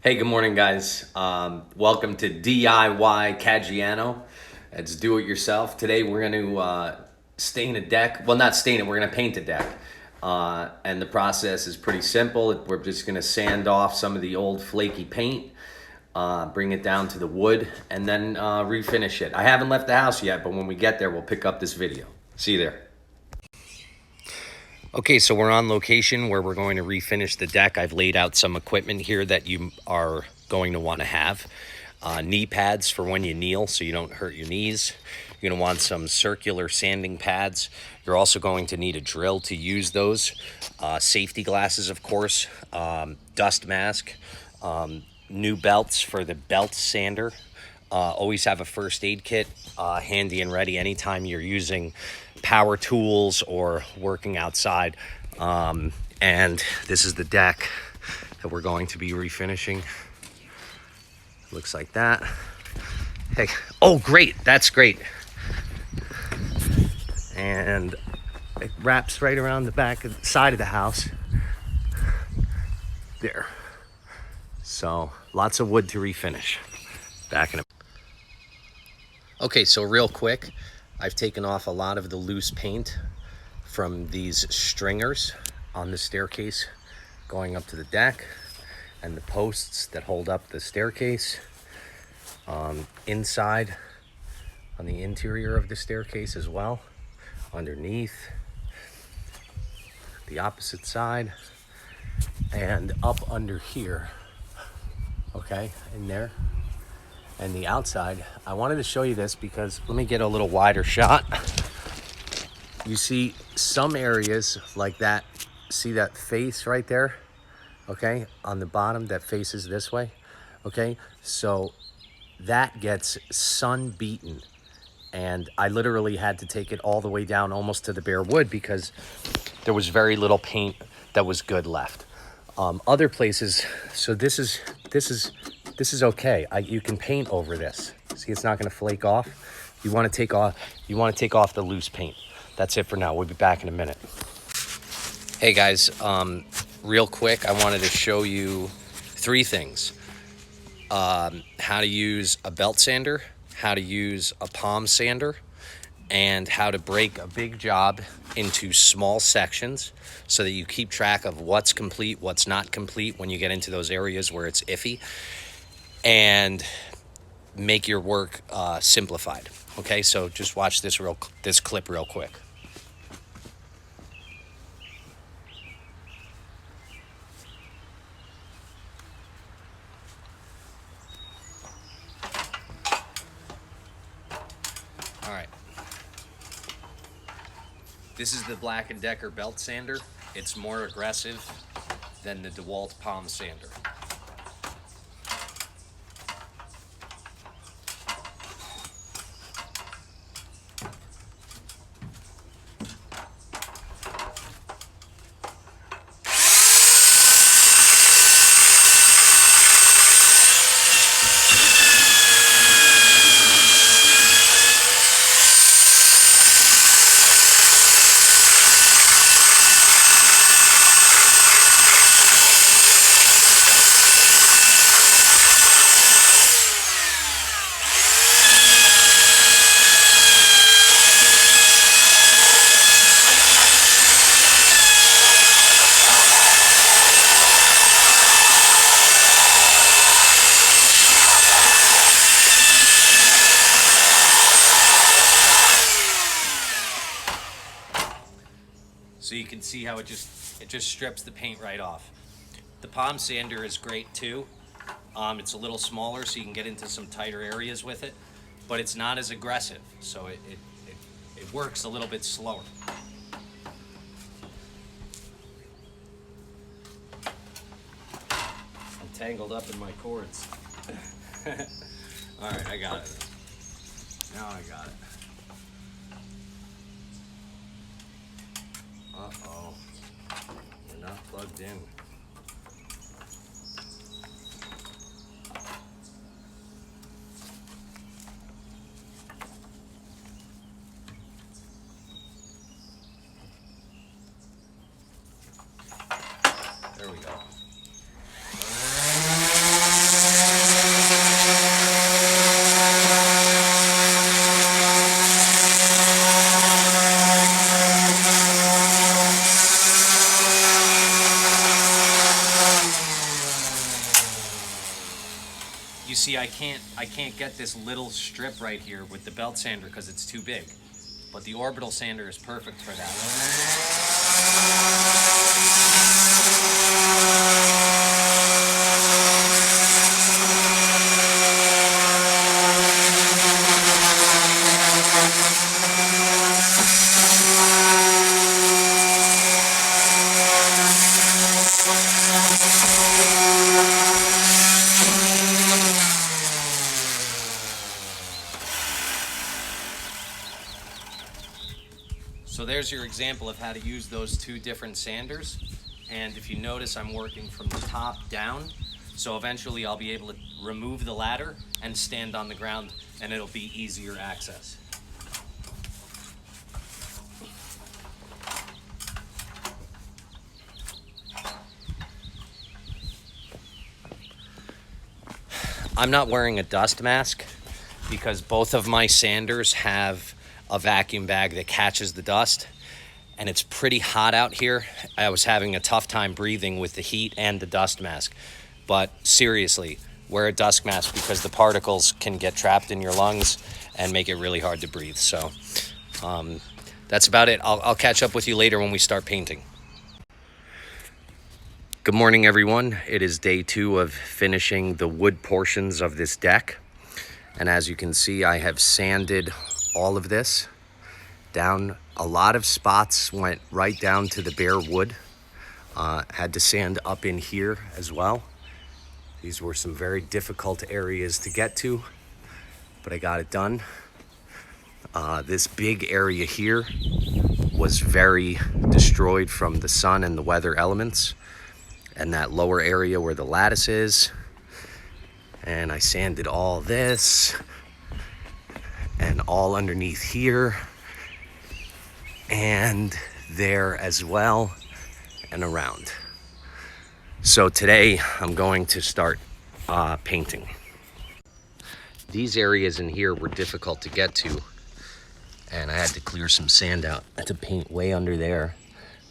Hey, good morning, guys. Welcome to D.I.Y. Caggiano. It's do it yourself. Today we're going to stain a deck. Well, not stain it, we're going to paint a deck. And the process is pretty simple. We're just going to sand off some of the old flaky paint, bring it down to the wood, and then refinish it. I haven't left the house yet, but when we get there, we'll pick up this video. See you there. Okay, so we're on location where we're going to refinish the deck. I've laid out some equipment here that you are going to want to have. Knee pads for when you kneel so you don't hurt your knees. You're going to want some circular sanding pads. You're also going to need a drill to use those. Safety glasses, of course. Dust mask. New belts for the belt sander. Always have a first aid kit handy and ready anytime you're using power tools or working outside. And this is the deck that we're going to be refinishing. Looks like that. Hey, oh great, that's great. And it wraps right around the back of the side of the house. There. So lots of wood to refinish. Back in a Okay, so real quick, I've taken off a lot of the loose paint from these stringers on the staircase going up to the deck and the posts that hold up the staircase. Inside on the interior of the staircase as well, underneath, the opposite side, and up under here, okay, in there. And the outside, I wanted to show you this because let me get a little wider shot. You see some areas like that, see that face right there, okay, on the bottom that faces this way, okay? So that gets sun beaten, and I literally had to take it all the way down almost to the bare wood because there was very little paint that was good left. Other places, so this is okay. You can paint over this. See, it's not going to flake off. You want to take off the loose paint. That's it for now. We'll be back in a minute. Hey guys, real quick, I wanted to show you three things. How to use a belt sander, how to use a palm sander, and how to break a big job into small sections so that you keep track of what's complete, what's not complete when you get into those areas where it's iffy, and make your work simplified. Okay, so just watch this clip real quick. All right. This is the Black & Decker belt sander. It's more aggressive than the DeWalt palm sander. So you can see how it just strips the paint right off. The palm sander is great too. It's a little smaller so you can get into some tighter areas with it, but it's not as aggressive, so it works a little bit slower. I'm tangled up in my cords. All right, I got it. Now I got it. Uh-oh, you're not plugged in. There we go. you see, I can't get this little strip right here with the belt sander because it's too big. But the orbital sander is perfect for that. So there's your example of how to use those two different sanders. And if you notice, I'm working from the top down. So eventually I'll be able to remove the ladder and stand on the ground, and it'll be easier access. I'm not wearing a dust mask because both of my sanders have a vacuum bag that catches the dust, and it's pretty hot out here. I was having a tough time breathing with the heat and the dust mask. But seriously, wear a dust mask because the particles can get trapped in your lungs and make it really hard to breathe. So that's about it. I'll catch up with you later when we start painting. Good morning, everyone. It is day 2 of finishing the wood portions of this deck. And as you can see, I have sanded all of this down. A lot of spots went right down to the bare wood. Had to sand up in here as well. These were some very difficult areas to get to, but I got it done. This big area here was very destroyed from the sun and the weather elements, and that lower area where the lattice is. And I sanded all this and all underneath here and there as well and around. So today I'm going to start painting. These areas in here were difficult to get to, and I had to clear some sand out to paint way under there,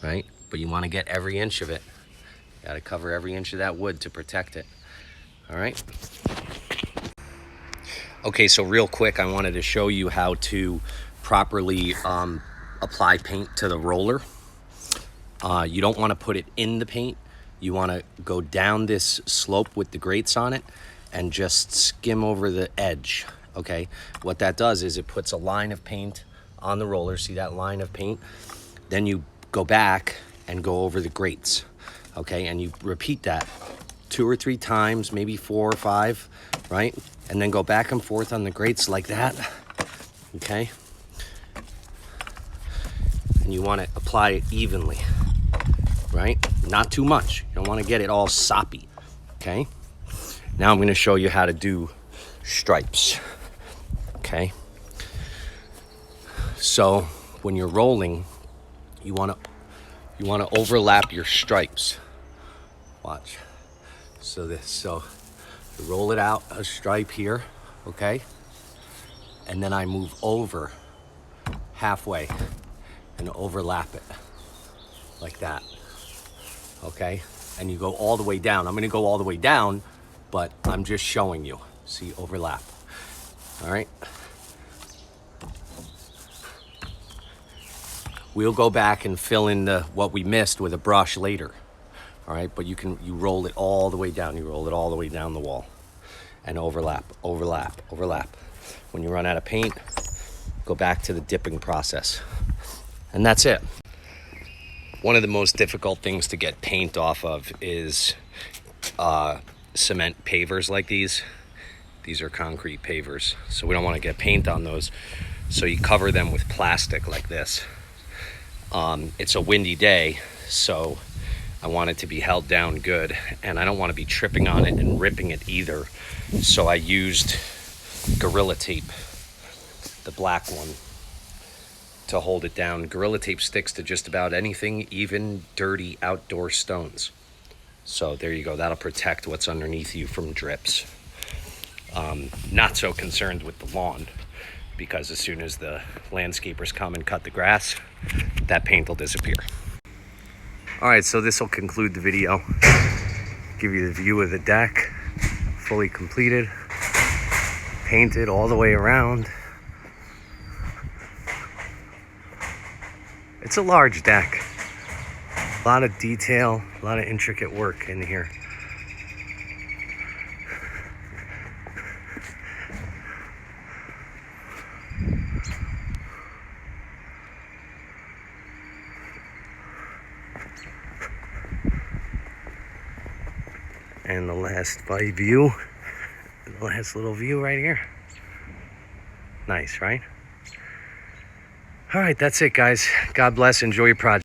right? But you want to get every inch of it. You got to cover every inch of that wood to protect it. All right. Okay, so real quick, I wanted to show you how to properly apply paint to the roller. You don't want to put it in the paint. You want to go down this slope with the grates on it and just skim over the edge, okay? What that does is it puts a line of paint on the roller. See that line of paint? Then you go back and go over the grates, okay? And you repeat that 2 or 3 times, maybe 4 or 5, right? And then go back and forth on the grates like that, okay? And you want to apply it evenly, right? Not too much. You don't want to get it all soppy, okay? Now I'm going to show you how to do stripes, okay? So when you're rolling, you want to overlap your stripes. Watch. So you roll it out a stripe here, okay? And then I move over halfway and overlap it like that, okay? And you go all the way down. I'm gonna go all the way down, but I'm just showing you. See, overlap, all right? We'll go back and fill in what we missed with a brush later. All right, but you roll it all the way down. You roll it all the way down the wall and overlap, overlap, overlap. When you run out of paint, go back to the dipping process. And that's it. One of the most difficult things to get paint off of is cement pavers like these. These are concrete pavers, so we don't want to get paint on those. So you cover them with plastic like this. It's a windy day, so I want it to be held down good, and I don't want to be tripping on it and ripping it either. So I used Gorilla Tape, the black one, to hold it down. Gorilla Tape sticks to just about anything, even dirty outdoor stones. So there you go. That'll protect what's underneath you from drips. Not so concerned with the lawn, because as soon as the landscapers come and cut the grass, that paint will disappear. All right, so this will conclude the video. Give you the view of the deck, fully completed. painted all the way around. It's a large deck. A lot of detail, a lot of intricate work in here. And the last view, the last little view right here. Nice, right? All right, that's it, guys. God bless. Enjoy your project.